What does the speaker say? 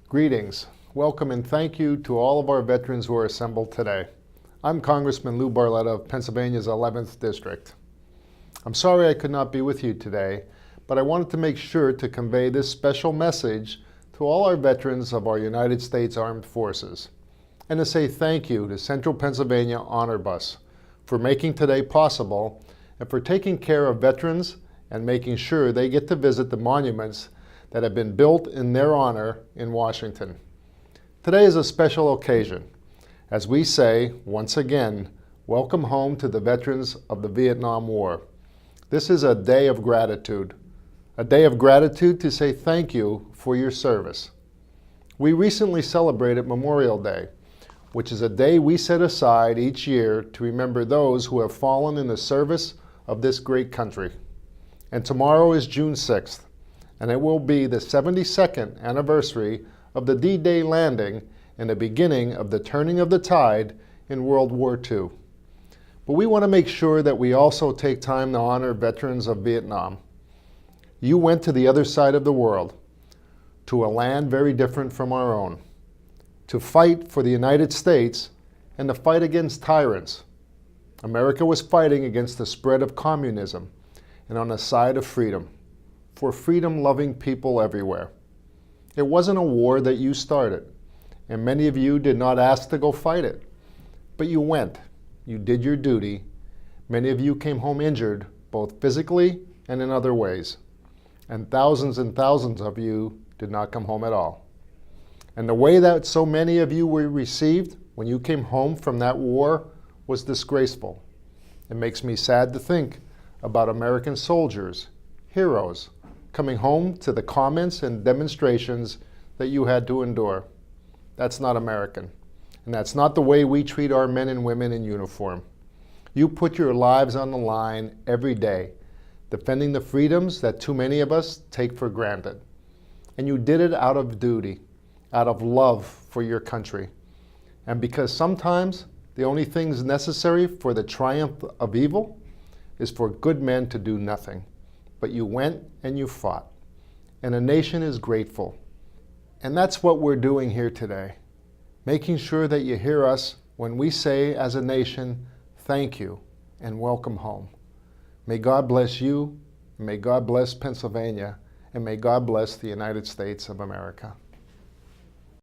Greetings, welcome and thank you to all of our veterans who are assembled today. I'm Congressman Lou Barletta of Pennsylvania's 11th District. I'm sorry I could not be with you today, but I wanted to make sure to convey this special message to all our veterans of our United States Armed Forces, and to say thank you to Central Pennsylvania Honor Bus for making today possible and for taking care of veterans and making sure they get to visit the monuments that have been built in their honor in Washington. Today is a special occasion. As we say, once again, welcome home to the veterans of the Vietnam War. This is a day of gratitude to say thank you for your service. We recently celebrated Memorial Day, which is a day we set aside each year to remember those who have fallen in the service of this great country. And tomorrow is June 6th. And it will be the 72nd anniversary of the D-Day landing and the beginning of the turning of the tide in World War II. But we want to make sure that we also take time to honor veterans of Vietnam. You went to the other side of the world, to a land very different from our own, to fight for the United States and to fight against tyrants. America was fighting against the spread of communism and on the side of freedom, for freedom-loving people everywhere. It wasn't a war that you started, and many of you did not ask to go fight it. But you went. You did your duty. Many of you came home injured, both physically and in other ways. And thousands of you did not come home at all. And the way that so many of you were received when you came home from that war was disgraceful. It makes me sad to think about American soldiers, heroes, coming home to the comments and demonstrations that you had to endure. That's not American. And that's not the way we treat our men and women in uniform. You put your lives on the line every day, defending the freedoms that too many of us take for granted. And you did it out of duty, out of love for your country. And because sometimes the only things necessary for the triumph of evil is for good men to do nothing. But you went and you fought, and a nation is grateful. And that's what we're doing here today, making sure that you hear us when we say as a nation, thank you and welcome home. May God bless you, may God bless Pennsylvania, and may God bless the United States of America.